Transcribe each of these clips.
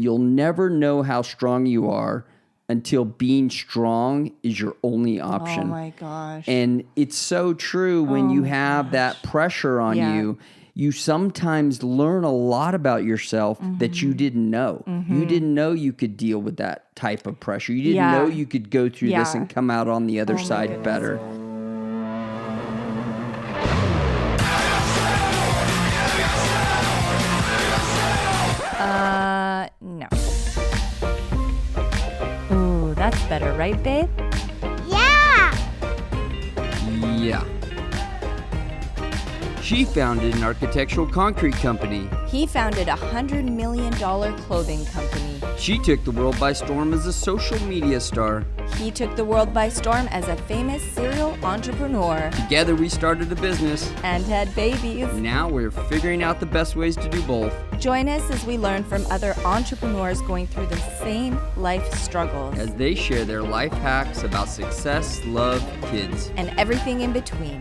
You'll never know how strong you are until being strong is your only option. Oh my gosh. And it's so true when you have that pressure on you. You sometimes learn a lot about yourself that you didn't know. You didn't know you could deal with that type of pressure. You didn't know you could go through this and come out on the other side better. No. Ooh, that's better, right, babe? Yeah! Yeah. She founded an architectural concrete company. He founded a $100 million clothing company. She took the world by storm as a social media star. He took the world by storm as a famous serial entrepreneur. Together we started a business. And had babies. Now we're figuring out the best ways to do both. Join us as we learn from other entrepreneurs going through the same life struggles. As they share their life hacks about success, love, kids. And everything in between.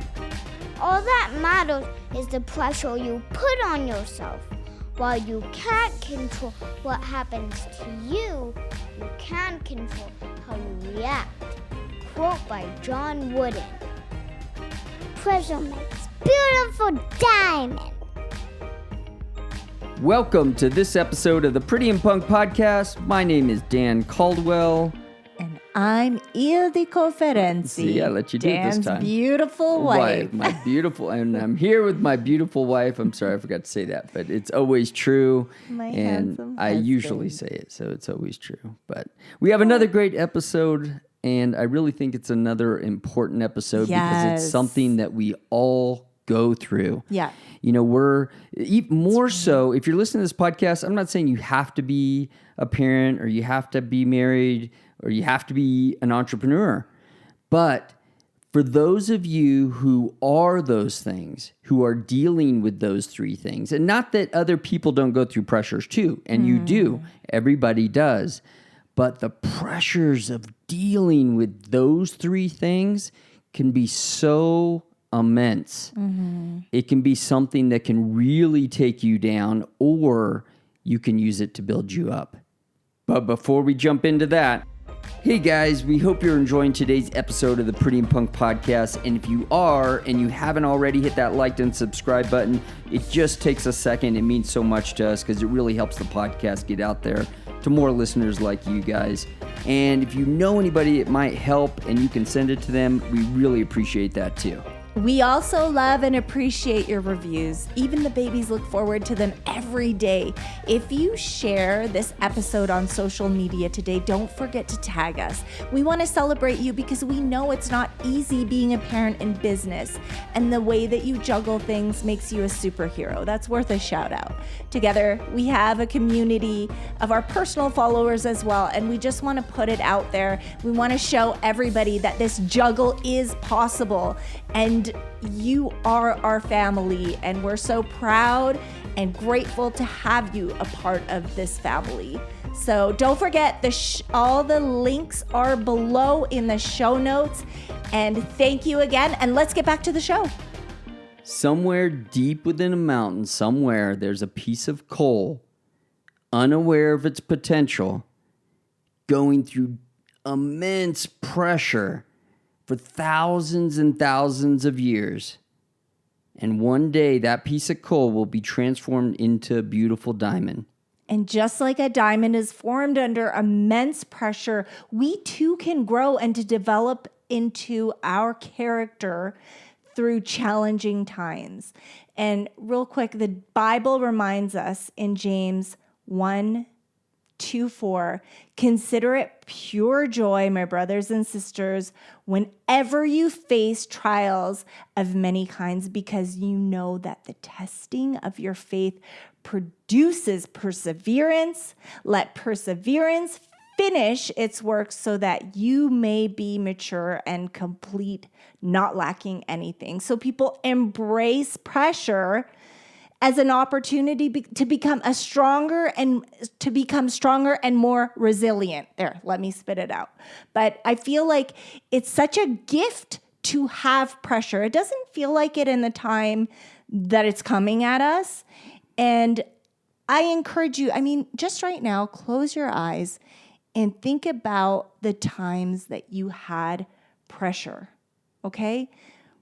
All that matters is the pressure you put on yourself. While you can't control what happens to you, you can control how you react. Quote by John Wooden. Pressure makes beautiful diamonds. Welcome to this episode of the Pretty and Punk Podcast. My name is Dan Caldwell. And I'm Ildiko Ferenczi. See, I let you do it this time. Dan's beautiful wife. My beautiful, and I'm here with my beautiful wife. I'm sorry, I forgot to say that, but it's always true. My and handsome I husband. usually say it, so it's always true. But we have another great episode, and I really think it's another important episode because it's something that we all go through. Yeah. You know, we're even more so, if you're listening to this podcast, I'm not saying you have to be a parent or you have to be married or you have to be an entrepreneur. But for those of you who are those things, who are dealing with those three things, and not that other people don't go through pressures too, and you do, everybody does, but the pressures of dealing with those three things can be so immense. It can be something that can really take you down, or you can use it to build you up. But before we jump into that, hey guys, we hope you're enjoying today's episode of the Pretty and Punk Podcast. And if you are, and you haven't already hit that like and subscribe button, it just takes a second. It means so much to us because it really helps the podcast get out there to more listeners like you guys. And if you know anybody it might help and you can send it to them, we really appreciate that too. We also love and appreciate your reviews. Even the babies look forward to them every day. If you share this episode on social media today, don't forget to tag us. We want to celebrate you because we know it's not easy being a parent in business, and the way that you juggle things makes you a superhero. That's worth a shout out. Together, we have a community of our personal followers as well, and we just want to put it out there. We want to show everybody that this juggle is possible, and you are our family, and we're so proud and grateful to have you a part of this family. So don't forget, all the links are below in the show notes. And thank you again, and let's get back to the show. Somewhere deep within a mountain, somewhere, there's a piece of coal, unaware of its potential, going through immense pressure for thousands and thousands of years. And one day, that piece of coal will be transformed into a beautiful diamond. And just like a diamond is formed under immense pressure, we too can grow and to develop into our character through challenging times. And real quick, the Bible reminds us in James 1:2-4, consider it pure joy, my brothers and sisters, whenever you face trials of many kinds, because you know that the testing of your faith produces perseverance. Let perseverance finish its work so that you may be mature and complete, not lacking anything. So people embrace pressure as an opportunity to become stronger and more resilient. There, let me spit it out. But I feel like it's such a gift to have pressure. It doesn't feel like it in the time that it's coming at us. And I encourage you, just right now, close your eyes and think about the times that you had pressure, okay?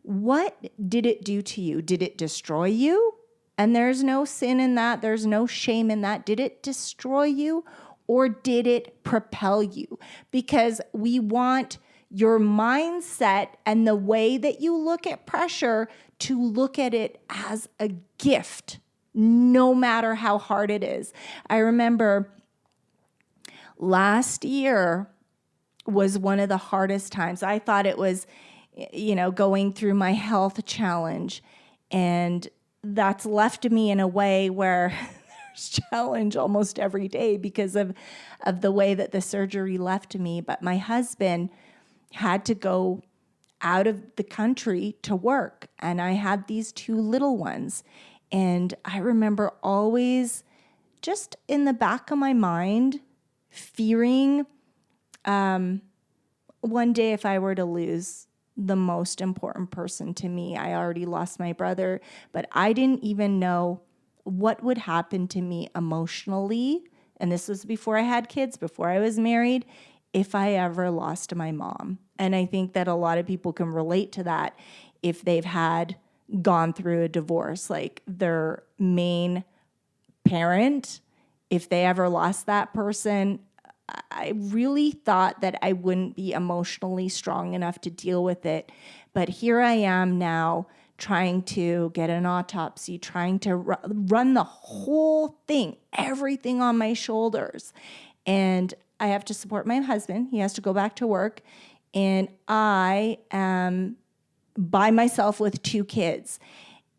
What did it do to you? Did it destroy you? And there's no sin in that. There's no shame in that. Did it destroy you or did it propel you? Because we want your mindset and the way that you look at pressure to look at it as a gift, no matter how hard it is. I remember last year was one of the hardest times. I thought it was, going through my health challenge. And that's left me in a way where there's challenge almost every day because of the way that the surgery left me. But my husband had to go out of the country to work. And I had these 2 little ones. And I remember always just in the back of my mind fearing one day if I were to lose the most important person to me. I already lost my brother, but I didn't even know what would happen to me emotionally. And this was before I had kids, before I was married, if I ever lost my mom. And I think that a lot of people can relate to that if they've gone through a divorce, like their main parent, if they ever lost that person. I really thought that I wouldn't be emotionally strong enough to deal with it. But here I am now trying to get an autopsy, trying to run the whole thing, everything on my shoulders. And I have to support my husband. He has to go back to work. And I am by myself with 2 kids.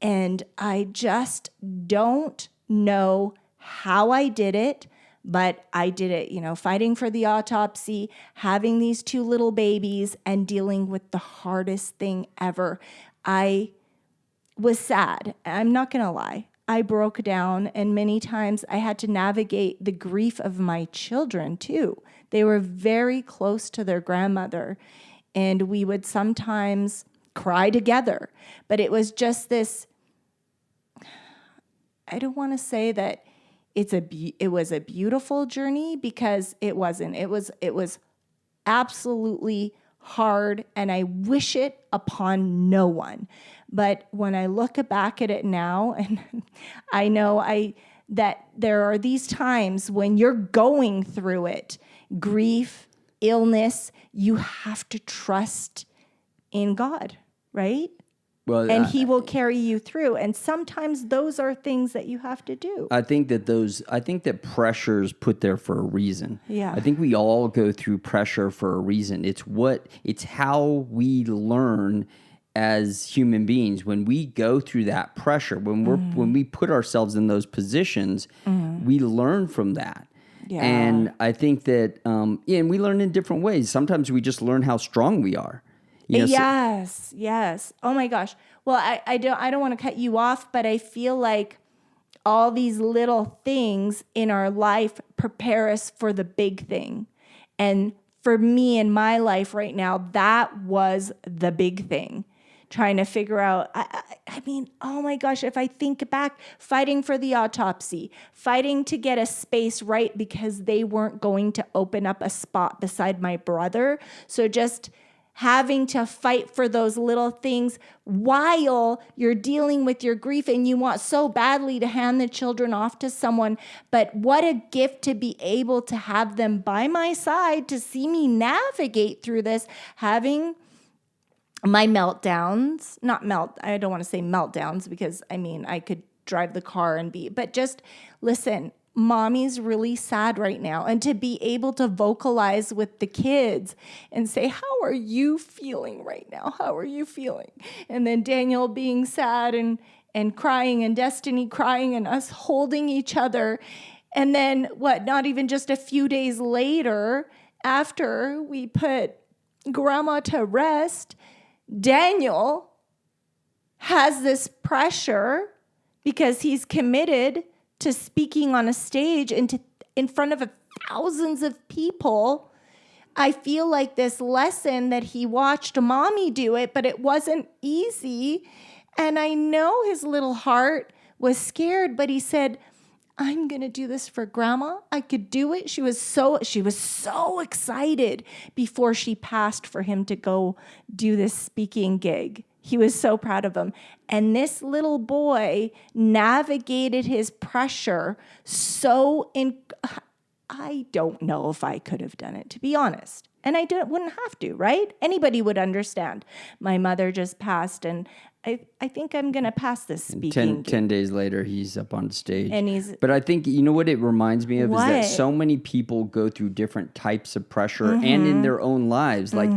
And I just don't know how I did it. But I did it, fighting for the autopsy, having these 2 little babies, and dealing with the hardest thing ever. I was sad. I'm not going to lie. I broke down, and many times I had to navigate the grief of my children too. They were very close to their grandmother, and we would sometimes cry together. But it was just this, I don't want to say that it was a beautiful journey, because it wasn't. It was absolutely hard, and I wish it upon no one. But when I look back at it now, and I know that there are these times when you're going through it, grief, illness, you have to trust in God, right? Well, and he will carry you through. And sometimes those are things that you have to do. I think that pressure's put there for a reason. Yeah. I think we all go through pressure for a reason. It's how we learn as human beings. When we go through that pressure, when we put ourselves in those positions, we learn from that. Yeah. And I think that, and we learn in different ways. Sometimes we just learn how strong we are. Yes. Oh my gosh. Well, I don't want to cut you off, but I feel like all these little things in our life prepare us for the big thing. And for me in my life right now, that was the big thing. Trying to figure out, oh my gosh, if I think back, fighting for the autopsy, fighting to get a space right because they weren't going to open up a spot beside my brother. So just having to fight for those little things while you're dealing with your grief, and you want so badly to hand the children off to someone. But what a gift to be able to have them by my side to see me navigate through this, having my meltdowns, I don't want to say meltdowns, because I could drive the car but just listen, mommy's really sad right now. And to be able to vocalize with the kids and say, how are you feeling right now? How are you feeling? And then Daniel being sad and crying, and Destiny crying, and us holding each other. And then not even just a few days later, after we put grandma to rest, Daniel has this pressure because he's committed to speaking on a stage in front of thousands of people. I feel like this lesson that he watched mommy do it, but it wasn't easy. And I know his little heart was scared, but he said, I'm going to do this for grandma. I could do it. She was so excited before she passed for him to go do this speaking gig. He was so proud of him. And this little boy navigated his pressure I don't know if I could have done it, to be honest. And wouldn't have to, right? Anybody would understand. My mother just passed, and I think I'm going to pass this speaking. 10 days later, he's up on stage. And but I think, you know what it reminds me of is that so many people go through different types of pressure and in their own lives. Like,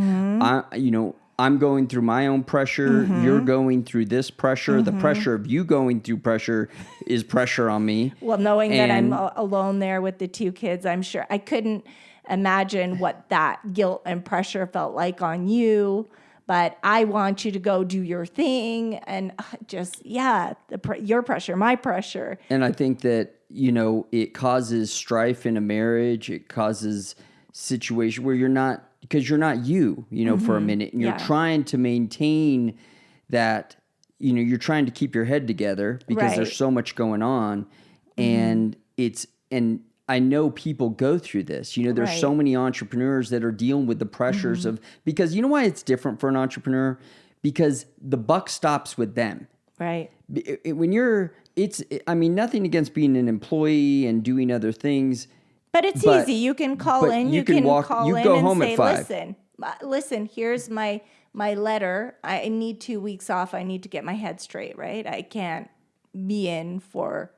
I'm going through my own pressure. You're going through this pressure. The pressure of you going through pressure is pressure on me. Well, knowing that I'm alone there with the 2 kids, I'm sure I couldn't imagine what that guilt and pressure felt like on you. But I want you to go do your thing, and your pressure, my pressure. And I think that, it causes strife in a marriage. It causes situation where you're not you, for a minute, and you're trying to maintain that, you're trying to keep your head together because there's so much going on, and I know people go through this. There's so many entrepreneurs that are dealing with the pressures of, because you know why it's different for an entrepreneur? Because the buck stops with them. Right. When nothing against being an employee and doing other things. But it's easy. You can call in. You can call in go and home say, at 5. listen, here's my letter. I need 2 weeks off. I need to get my head straight, right? I can't be in for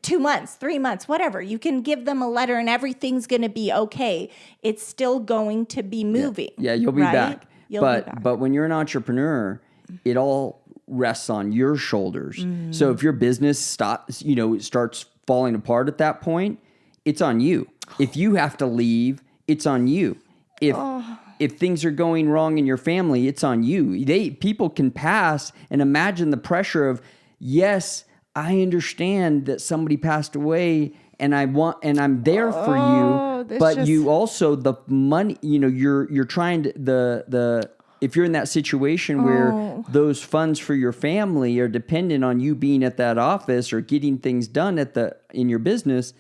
2 months, 3 months, whatever. You can give them a letter and everything's going to be okay. It's still going to be moving. Yeah, you'll be back. But when you're an entrepreneur, it all rests on your shoulders. So if your business starts falling apart at that point, it's on you. If you have to leave, it's on you. If things are going wrong in your family, it's on you. People can pass and imagine the pressure of, yes, I understand that somebody passed away and I'm there for you, but you also, the money, you're trying to, if you're in that situation where those funds for your family are dependent on you being at that office or getting things done in your business,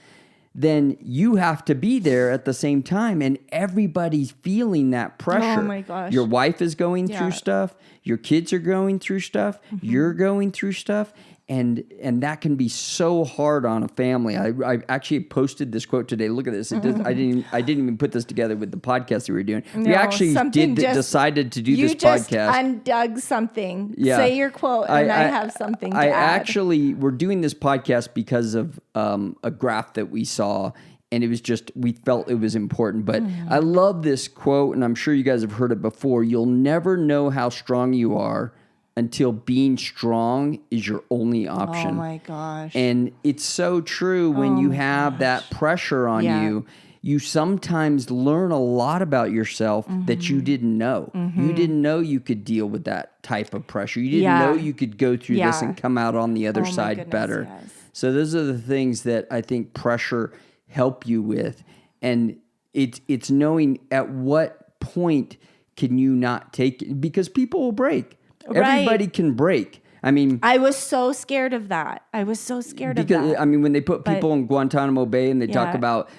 then you have to be there at the same time, and everybody's feeling that pressure. Oh my gosh. Your wife is going through stuff, your kids are going through stuff, you're going through stuff, and that can be so hard on a family. I actually posted this quote today. Look at this. I didn't even put this together with the podcast that we were doing. We actually decided to do this podcast. You just undug something. Yeah. Say your quote, and I have something to add. We're doing this podcast because of a graph that we saw, and it was we felt it was important. But I love this quote, and I'm sure you guys have heard it before. You'll never know how strong you are until being strong is your only option. Oh my gosh. And it's so true when you have that pressure on you. You sometimes learn a lot about yourself that you didn't know. You didn't know you could deal with that type of pressure. You didn't know you could go through this and come out on the other side better. Yes. So those are the things that I think pressure help you with. And it's knowing at what point can you not take it, because people will break. Everybody can break. I mean, I was so scared of that. Because, I mean, when they put people in Guantanamo Bay and they talk about,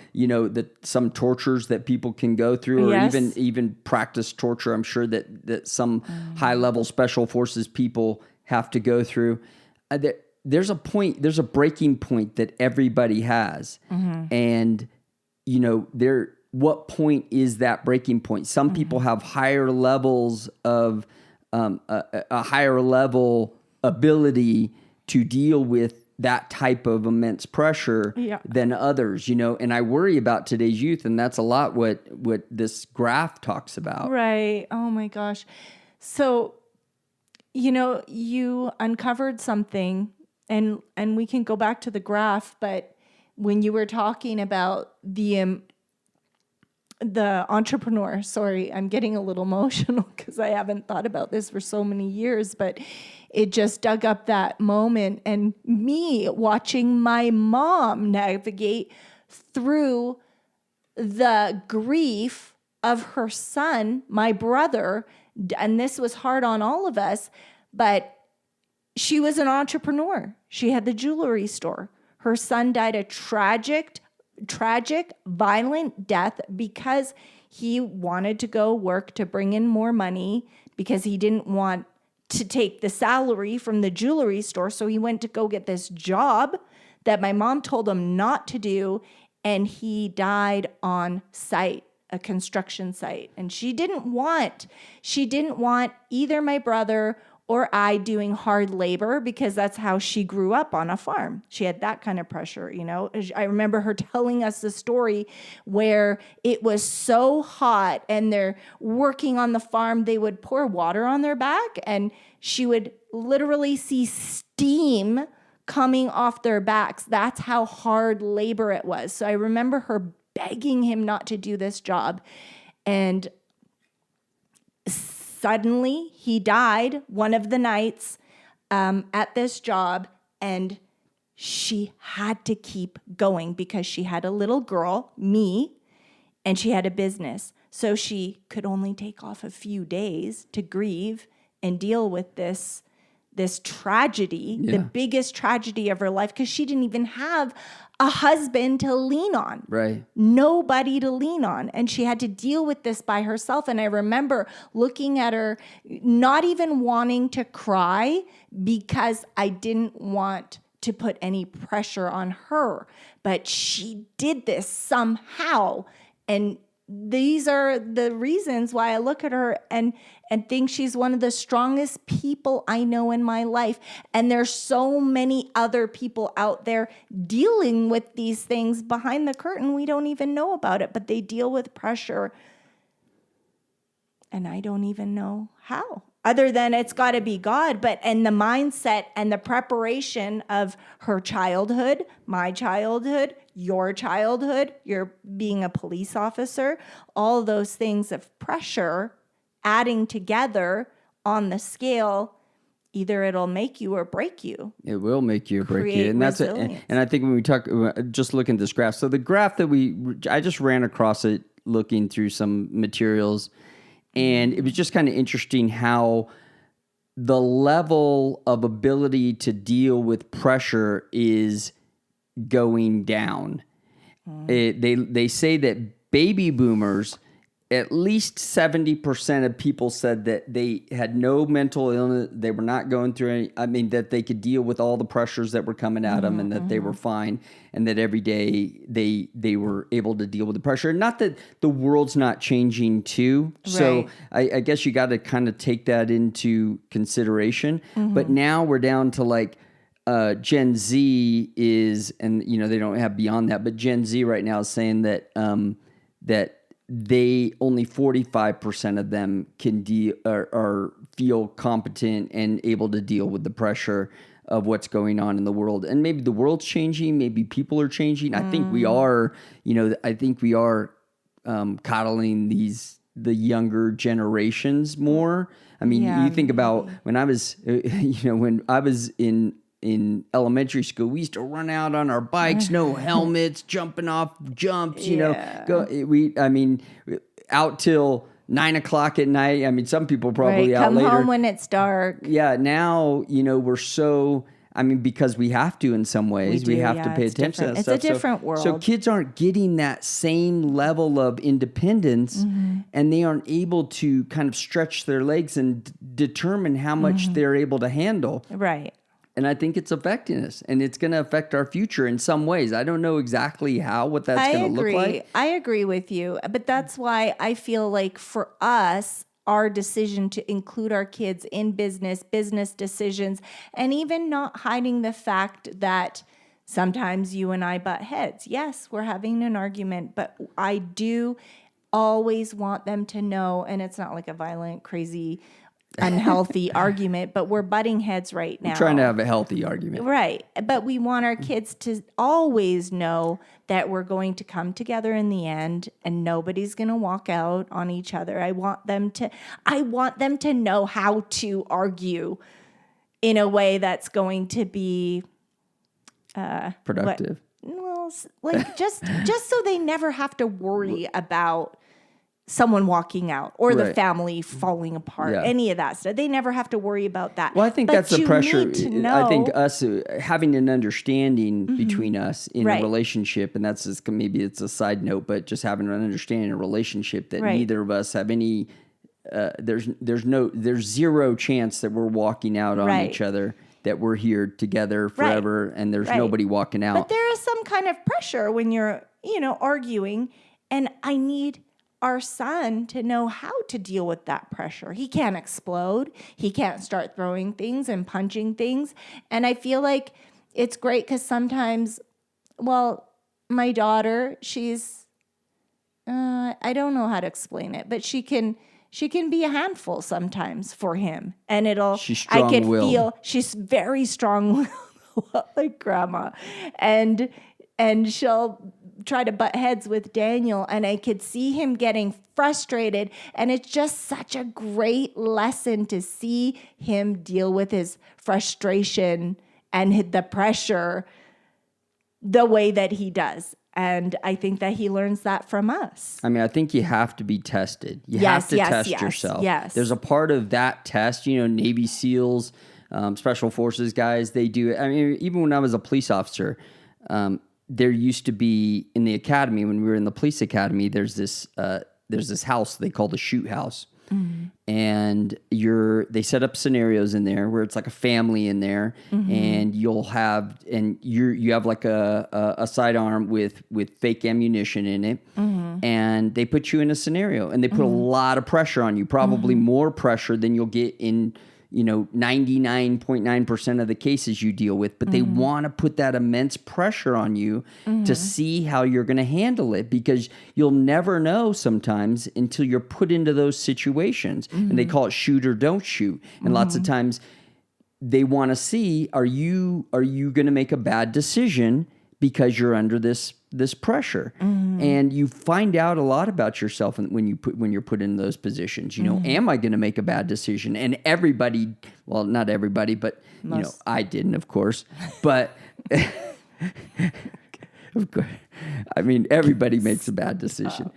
some tortures that people can go through, or even practice torture, I'm sure that some high-level special forces people have to go through. There's a breaking point that everybody has. And, what point is that breaking point? Some people have higher levels of a higher level ability to deal with that type of immense pressure than others, and I worry about today's youth, and that's a lot what this graph talks about. Right. Oh my gosh. So, you uncovered something, and we can go back to the graph, but when you were talking about the entrepreneur, sorry, I'm getting a little emotional because I haven't thought about this for so many years, but it just dug up that moment, and me watching my mom navigate through the grief of her son, my brother, and this was hard on all of us, but she was an entrepreneur. She had the jewelry store. Her son died a tragic, violent death because he wanted to go work to bring in more money because he didn't want to take the salary from the jewelry store. So he went to go get this job that my mom told him not to do. And he died on site, a construction site. And she didn't want either my brother or I doing hard labor because that's how she grew up on a farm. She had that kind of pressure, you know. I remember her telling us the story where it was so hot and they're working on the farm, they would pour water on their back and she would literally see steam coming off their backs. That's how hard labor it was. So I remember her begging him not to do this job. And suddenly he died one of the nights at this job, and she had to keep going because she had a little girl, me, and she had a business. So she could only take off a few days to grieve and deal with this tragedy, the biggest tragedy of her life, because she didn't even have a husband to lean on. Right. Nobody to lean on. And she had to deal with this by herself. And I remember looking at her, not even wanting to cry because I didn't want to put any pressure on her. But she did this somehow. And these are the reasons why I look at her and think she's one of the strongest people I know in my life. And there's so many other people out there dealing with these things behind the curtain. We don't even know about it, but they deal with pressure. And I don't even know how, other than it's got to be God. And the mindset and the preparation of her childhood, my childhood, your childhood, your being a police officer, all those things of pressure adding together on the scale, either it'll make you or break you. It will make you or break you. Create And that's it. resilience. And I think when we talk, just looking at this graph, so the graph that I just ran across it looking through some materials, and it was just kind of interesting how the level of ability to deal with pressure is going down. They say that baby boomers, at least 70% of people said that they had no mental illness, they were not going through any, that they could deal with all the pressures that were coming at them and that they were fine, and that every day they were able to deal with the pressure. Not that the world's not changing too. Right. So I guess you got to kind of take that into consideration. But now we're down to like, Gen Z is, and they don't have beyond that, but Gen Z right now is saying that that they only 45% of them can or feel competent and able to deal with the pressure of what's going on in the world. And maybe the world's changing, maybe people are changing. I think we are, coddling the younger generations more. I mean, you think about when I was, when I was in elementary school, we used to run out on our bikes, no helmets, jumping off jumps, out till 9 o'clock at night. I mean, some people probably out later. Come home when it's dark. Yeah. Now, we're so, because we have to in some ways, we have to pay attention to that stuff. It's a different world. So kids aren't getting that same level of independence, and they aren't able to kind of stretch their legs and determine how much they're able to handle. Right. And I think it's affecting us, and it's going to affect our future in some ways. I don't know exactly what that's going to look like. I agree with you, but that's why I feel like for us, our decision to include our kids in business decisions, and even not hiding the fact that sometimes you and I butt heads. Yes, we're having an argument, but I do always want them to know, and it's not like a violent, crazy, unhealthy argument, but we're butting heads right now. We're trying to have a healthy argument. Right. But we want our kids to always know that we're going to come together in the end and nobody's going to walk out on each other. I want them to know how to argue in a way that's going to be productive. Just so they never have to worry about someone walking out or the Right. family falling apart, Yeah. any of that stuff. They never have to worry about that. Well, I think But that's the you pressure. need to know, I think us having an understanding between us in Right. a relationship, and that's just, maybe it's a side note, but just having an understanding in a relationship that Right. neither of us have any. There's zero chance that we're walking out on Right. each other. That we're here together forever, and there's Right. nobody walking out. But there is some kind of pressure when you're, arguing. And I need our son to know how to deal with that pressure. He can't explode. He can't start throwing things and punching things. And I feel like it's great because sometimes, my daughter, she's, I don't know how to explain it, but she can be a handful sometimes for him. And She's I can strong-willed. feel she's very strong, like grandma. And she'll try to butt heads with Daniel, and I could see him getting frustrated. And it's just such a great lesson to see him deal with his frustration and the pressure the way that he does. And I think that he learns that from us. I mean, I think you have to be tested. You Yes, have to yes, test yes, yourself. yes. There's a part of that test, Navy SEALs, Special Forces guys, they do it. I mean, even when I was a police officer, there used to be in the academy, when we were in the police academy, there's this house they call the shoot house. And they set up scenarios in there where it's like a family in there, and you have like a sidearm with fake ammunition in it, and they put you in a scenario, and they put a lot of pressure on you, probably more pressure than you'll get in 99.9% of the cases you deal with, but they want to put that immense pressure on you to see how you're going to handle it, because you'll never know sometimes until you're put into those situations. And they call it shoot or don't shoot. And lots of times they want to see, are you going to make a bad decision because you're under this pressure? And you find out a lot about yourself when you're put in those positions. Am I going to make a bad decision? And everybody, well, not everybody, but I didn't, of course, but of course, I mean, everybody makes a bad decision.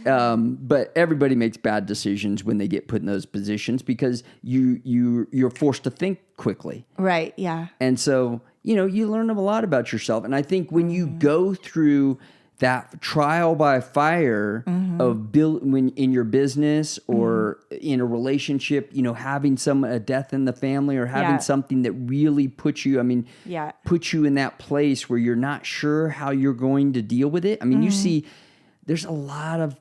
But everybody makes bad decisions when they get put in those positions, because you're forced to think quickly. Right, yeah. And so, you learn a lot about yourself. And I think when you go through that trial by fire of when in your business or in a relationship, having a death in the family, or having something that really puts you in that place where you're not sure how you're going to deal with it. I mean, you see, there's a lot of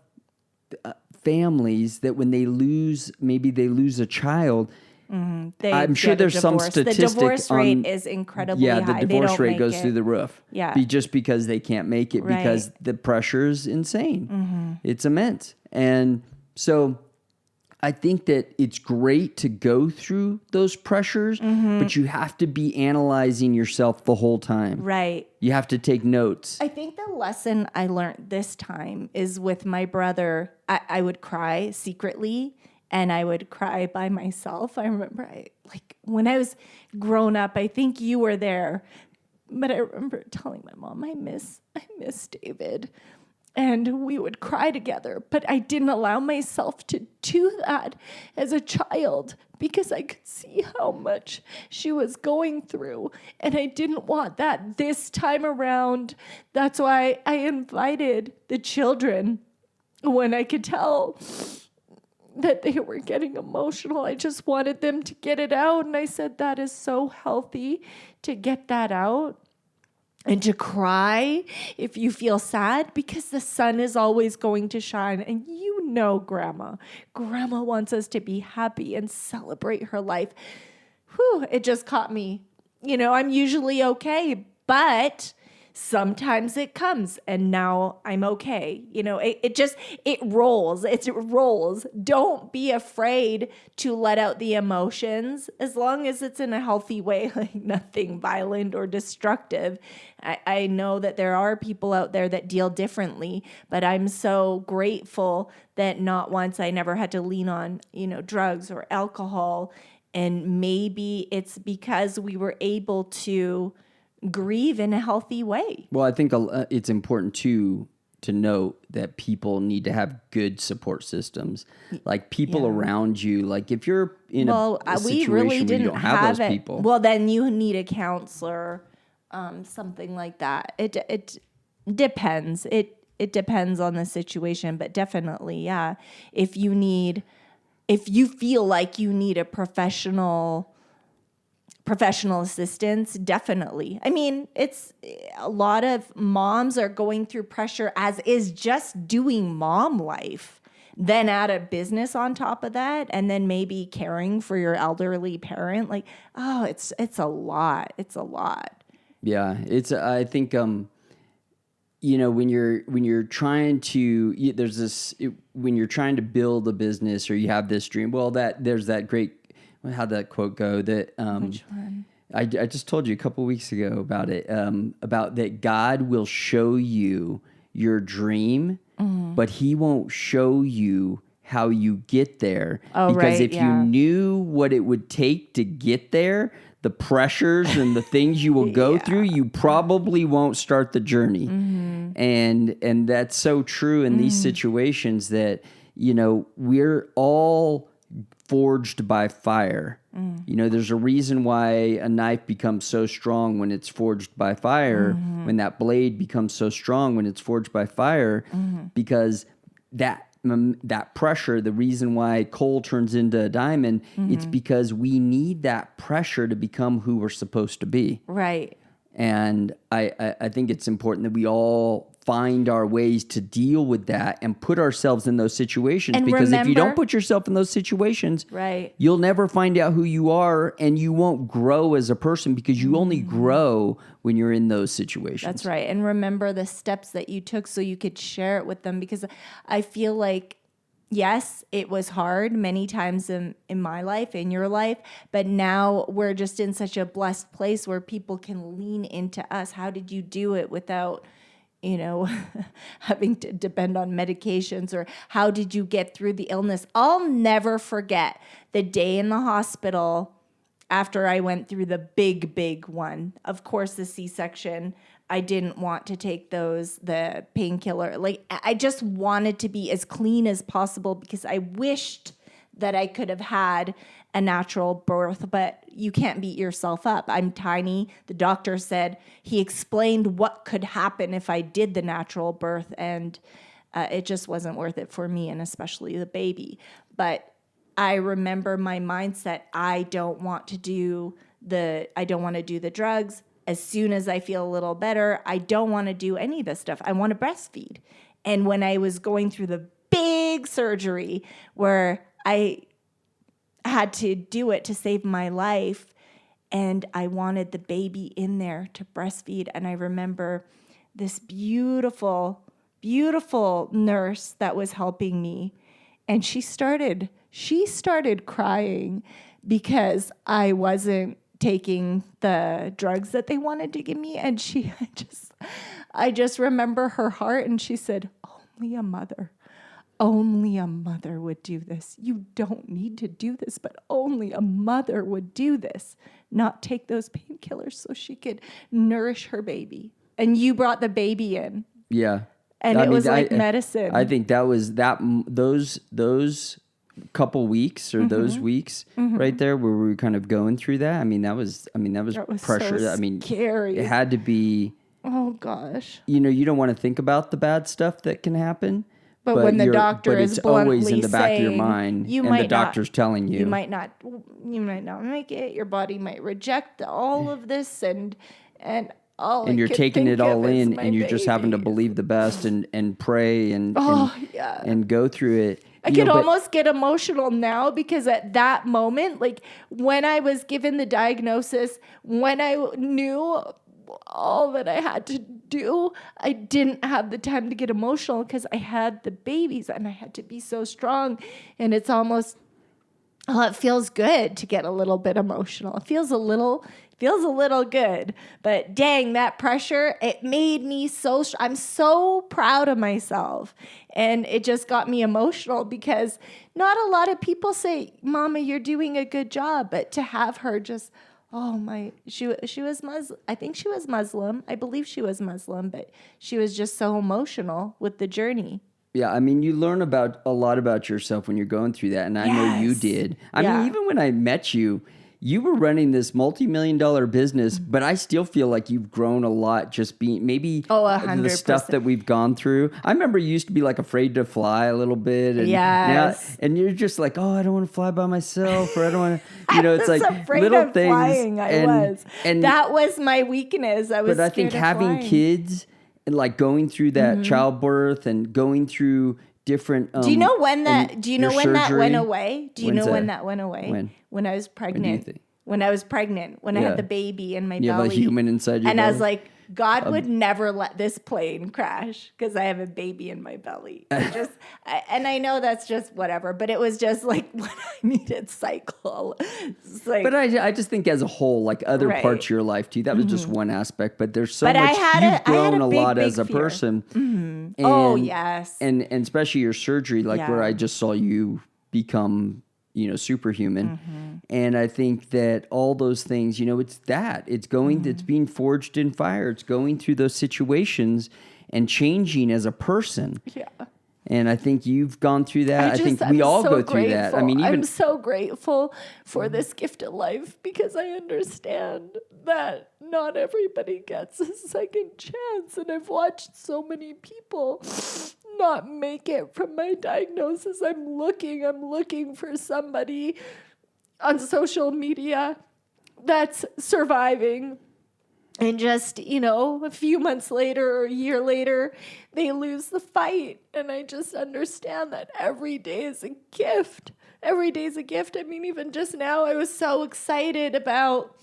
families that when they lose a child, I'm sure there's some statistic. The divorce rate is incredibly high. The divorce rate goes through the roof. Yeah. Just because they can't make it, because the pressure is insane. It's immense. And so I think that it's great to go through those pressures, but you have to be analyzing yourself the whole time. Right. You have to take notes. I think the lesson I learned this time is with my brother. I would cry secretly, and I would cry by myself. I remember when I was grown up, I think you were there, but I remember telling my mom, I miss David. And we would cry together, but I didn't allow myself to do that as a child, because I could see how much she was going through, and I didn't want that this time around. That's why I invited the children when I could tell that they were getting emotional. I just wanted them to get it out, and I said, that is so healthy to get that out. And to cry if you feel sad, because the sun is always going to shine. And Grandma wants us to be happy and celebrate her life. Whew, it just caught me. I'm usually okay, but sometimes it comes, and now I'm okay. It rolls. It rolls. Don't be afraid to let out the emotions, as long as it's in a healthy way, like nothing violent or destructive. I know that there are people out there that deal differently, but I'm so grateful that not once I never had to lean on, drugs or alcohol. And maybe it's because we were able to grieve in a healthy way. Well, I think it's important too note that people need to have good support systems, like people around you. Like if you're in a situation where you don't have those people, well, then you need a counselor, something like that. It depends. It depends on the situation, but definitely, yeah. If you feel like you need a professional assistance, definitely. I mean, it's a lot of moms are going through pressure as is just doing mom life, then add a business on top of that, and then maybe caring for your elderly parent. Like, oh, it's a lot. It's a lot. Yeah, I think when you're trying to when you're trying to build a business or you have this dream. Well, there's that great. How'd that quote go? That Which one? I just told you a couple weeks ago about it. About that God will show you your dream, but He won't show you how you get there. Oh, because right, if you knew what it would take to get there, the pressures and the things you will go through, you probably won't start the journey. And that's so true in these situations that, we're all forged by fire. There's a reason why a knife becomes so strong when it's forged by fire, when that blade becomes so strong when it's forged by fire, because that pressure, the reason why coal turns into a diamond, it's because we need that pressure to become who we're supposed to be. Right. And I think it's important that we all find our ways to deal with that and put ourselves in those situations. And because if you don't remember- put yourself in those situations, Right. you'll never find out who you are, and you won't grow as a person because you only grow when you're in those situations. That's right. And remember the steps that you took so you could share it with them, because I feel like, yes, it was hard many times in my life, in your life, but now we're just in such a blessed place where people can lean into us. How did you do it without, having to depend on medications, or how did you get through the illness? I'll never forget the day in the hospital after I went through the big one. Of course, the C-section, I didn't want to take the painkiller. Like, I just wanted to be as clean as possible because I wished that I could have had a natural birth, but you can't beat yourself up. I'm tiny. The doctor said, he explained what could happen if I did the natural birth, and it just wasn't worth it for me, and especially the baby. But I remember my mindset, I don't want to do the drugs. As soon as I feel a little better, I don't want to do any of this stuff. I want to breastfeed. And when I was going through the big surgery where I had to do it to save my life, and I wanted the baby in there to breastfeed, and I remember this beautiful nurse that was helping me, and she started crying because I wasn't taking the drugs that they wanted to give me. And I just remember her heart, and she said, only a mother would do this. You don't need to do this, but only a mother would do this, not take those painkillers so she could nourish her baby. And you brought the baby in. Yeah. And it was like medicine. I think that was those couple weeks or those weeks right there where we were kind of going through that. That was pressure. So scary. It had to be. Oh gosh. You don't want to think about the bad stuff that can happen. But when the doctor is bluntly always in the back of your saying, mind, and the doctor's telling you, you might not make it. Your body might reject all of this, and you're taking it all in, and you're just having to believe the best and pray and go through it. I could almost get emotional now, because at that moment, like when I was given the diagnosis, when I knew all that I had to do, I didn't have the time to get emotional because I had the babies and I had to be so strong. And it's almost, it feels good to get a little bit emotional. It feels a little good, but dang, that pressure, it made me I'm so proud of myself. And it just got me emotional because not a lot of people say, Mama, you're doing a good job. But to have her just she was Muslim. I think she was Muslim. I believe she was Muslim, but she was just so emotional with the journey. Yeah, I mean, you learn a lot about yourself when you're going through that, and I know you did. I mean, even when I met you, you were running this multi-million-dollar business, but I still feel like you've grown a lot just being maybe 100%. The stuff that we've gone through. I remember you used to be like afraid to fly a little bit. And now, and you're just like, oh, I don't want to fly by myself, or I don't want to, it's like little things. Flying, and that was my weakness. But I think having kids and like going through that childbirth and going through different. Do you know when that? Do you know when that went away? Do you know when that went away? When I was pregnant. When do you think? When I was pregnant, when I had the baby in my belly. You have a human inside your belly. And I was like, God would never let this plane crash because I have a baby in my belly. And I know that's just whatever, but it was just like when I needed cycle. Like, but I just think as a whole, like other parts of your life too, that was just one aspect, but there's so much, you've grown a lot as a person. And, yes. And especially your surgery, like where I just saw you become superhuman. And I think that all those things, it's going, it's being forged in fire. It's going through those situations and changing as a person. Yeah. And I think you've gone through that. I think we all go through that. I mean, I'm so grateful for this gift of life because I understand that not everybody gets a second chance. And I've watched so many people not make it from my diagnosis. I'm looking for somebody on social media that's surviving. And just, a few months later or a year later, they lose the fight. And I just understand that every day is a gift. Every day is a gift. I mean, even just now, I was so excited about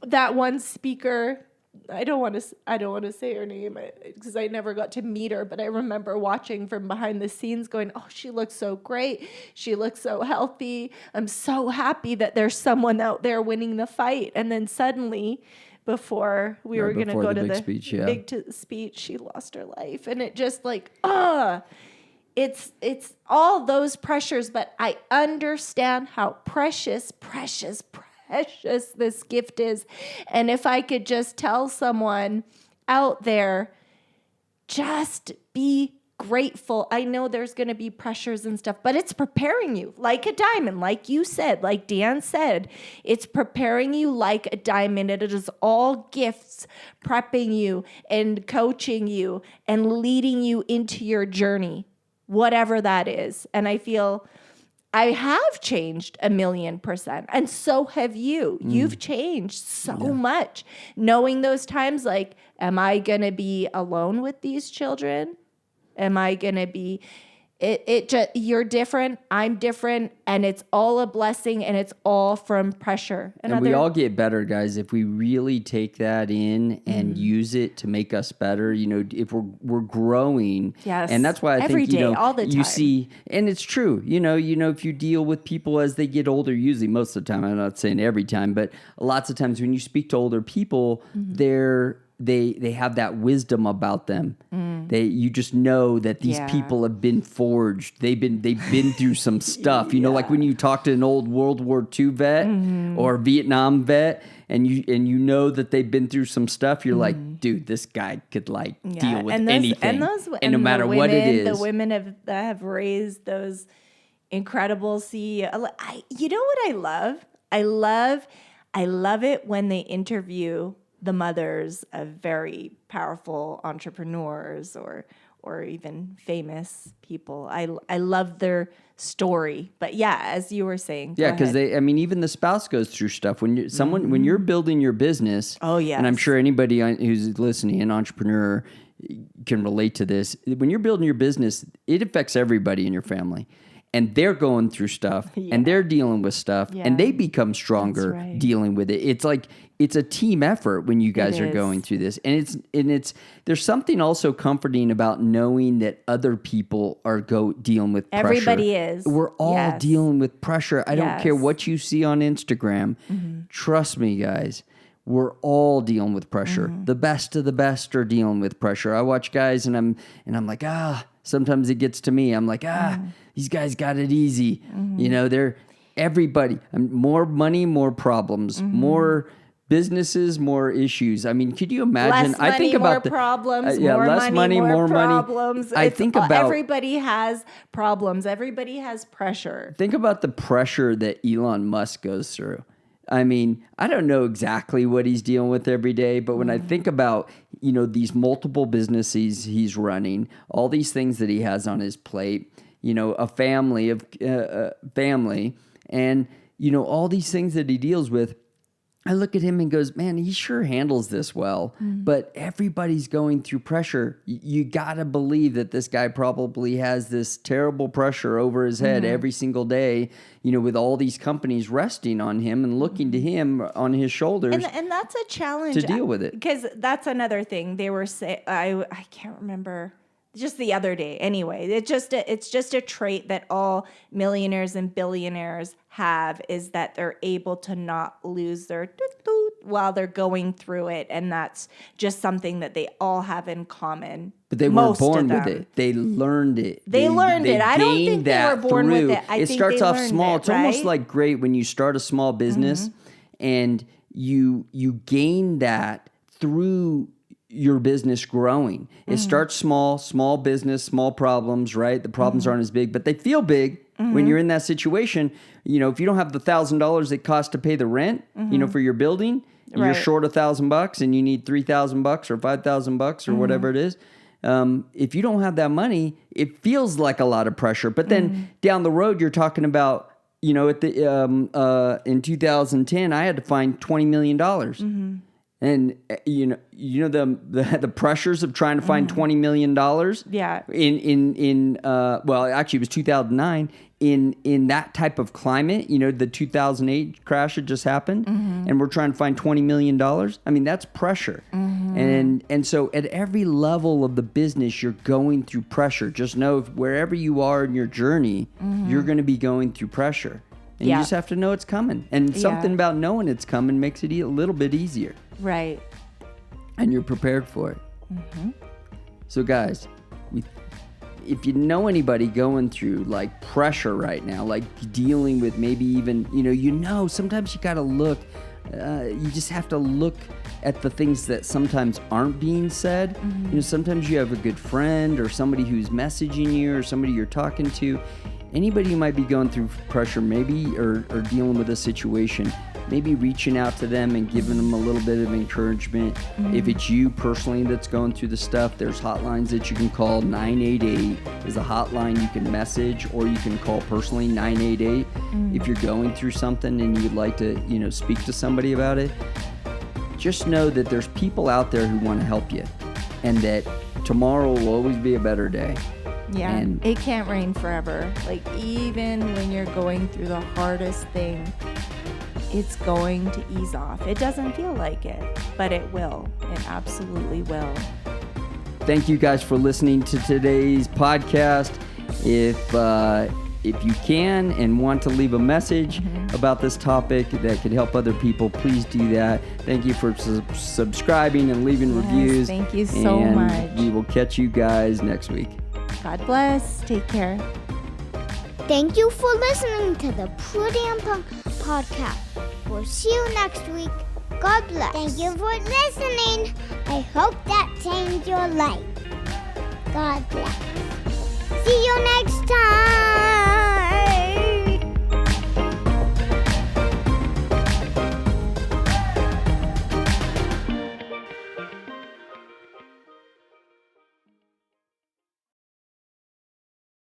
that one speaker. I don't want to say her name because I never got to meet her, but I remember watching from behind the scenes going, oh, she looks so great. She looks so healthy. I'm so happy that there's someone out there winning the fight. And then suddenly, before we were going to go to the big speech, she lost her life. And it just it's all those pressures, but I understand how precious this gift is. And if I could just tell someone out there, just be grateful. I know there's going to be pressures and stuff, but it's preparing you like a diamond, like you said, like Dan said, it's preparing you like a diamond. It is all gifts prepping you and coaching you and leading you into your journey, whatever that is. And I feel I have changed 1,000,000%. And so have you. You've changed so much. Knowing those times, like, am I going to be alone with these children? Am I going to be, you're different, I'm different, and it's all a blessing, and it's all from pressure. And we all get better, guys, if we really take that in and use it to make us better. If we're growing. Yes. And that's why I every think, day, all the time. You see, and it's true, if you deal with people as they get older, usually most of the time, I'm not saying every time, but lots of times when you speak to older people, they have that wisdom about them. You just know that these people have been forged. They've been through some stuff. Like when you talk to an old World War II vet or Vietnam vet, and you know that they've been through some stuff. You're like, dude, this guy could deal with anything, and no matter what it is. The women that have raised those incredible CEOs. You know what I love? I love it when they interview the mothers of very powerful entrepreneurs or even famous people. I love their story. But as you were saying. Yeah, because even the spouse goes through stuff. When when you're building your business. Oh, yeah. And I'm sure anybody who's listening, an entrepreneur, can relate to this. When you're building your business, it affects everybody in your family. And they're going through stuff, and they're dealing with stuff, and they become stronger dealing with it. It's like it's a team effort when you guys are going through this, and it's there's something also comforting about knowing that other people are dealing with pressure. Everybody is. We're all dealing with pressure. I don't care what you see on Instagram. Trust me, guys. We're all dealing with pressure. The best of the best are dealing with pressure. I watch guys, and I'm like, sometimes it gets to me. I'm like, these guys got it easy. They're everybody, more money, more problems, more businesses, more issues. I mean, could you imagine? Less money, I think about more problems, yeah, more less money, more problems. money. I think about everybody has problems. Everybody has pressure. think about the pressure that Elon Musk goes through. I mean, I don't know exactly what he's dealing with every day, but when I think about, these multiple businesses he's running, all these things that he has on his plate, a family and, all these things that he deals with, I look at him and goes, man, he sure handles this well, but everybody's going through pressure. You got to believe that this guy probably has this terrible pressure over his head every single day, with all these companies resting on him and looking to him on his shoulders. And that's a challenge to deal with it. Because that's another thing they were saying. I can't remember. Just the other day. Anyway, it's just a trait that all millionaires and billionaires have, is that they're able to not lose their while they're going through it. And that's just something that they all have in common. But they weren't born with it. They learned it. They learned it. I don't think they were born with it. I think starts they off learned small. it, It's almost like great when you start a small business and you gain that through your business growing. It starts small business, small problems, right? The problems aren't as big, but they feel big when you're in that situation. If you don't have the $1,000 it costs to pay the rent, for your building, you're short $1,000 and you need $3,000 or $5,000 or whatever it is. If you don't have that money, it feels like a lot of pressure. But then down the road, you're talking about, at the in 2010, I had to find $20 million. And the pressures of trying to find $20 million. Yeah. Actually it was 2009 in that type of climate. The 2008 crash had just happened, and we're trying to find $20 million. I mean, that's pressure. And so at every level of the business, you're going through pressure. Just know wherever you are in your journey, you're going to be going through pressure. And you just have to know it's coming. And something about knowing it's coming makes it a little bit easier. Right. And you're prepared for it. So guys, if you know anybody going through like pressure right now, like dealing with maybe even, sometimes you got to look, you just have to look at the things that sometimes aren't being said. Sometimes you have a good friend or somebody who's messaging you or somebody you're talking to. Anybody who might be going through pressure, maybe, or dealing with a situation, maybe reaching out to them and giving them a little bit of encouragement. If it's you personally that's going through the stuff, there's hotlines that you can call. 988 is a hotline you can message, or you can call personally, 988. If you're going through something and you'd like to, speak to somebody about it, just know that there's people out there who want to help you, and that tomorrow will always be a better day. Yeah, and it can't rain forever. Like, even when you're going through the hardest thing, it's going to ease off. It doesn't feel like it, but it will. It absolutely will. Thank you guys for listening to today's podcast. If you can and want to leave a message about this topic that could help other people, please do that. Thank you for subscribing and leaving reviews. Thank you so much. We will catch you guys next week. God bless. Take care. Thank you for listening to the Pretty and Punk podcast. We'll see you next week. God bless. Thank you for listening. I hope that changed your life. God bless. See you next time.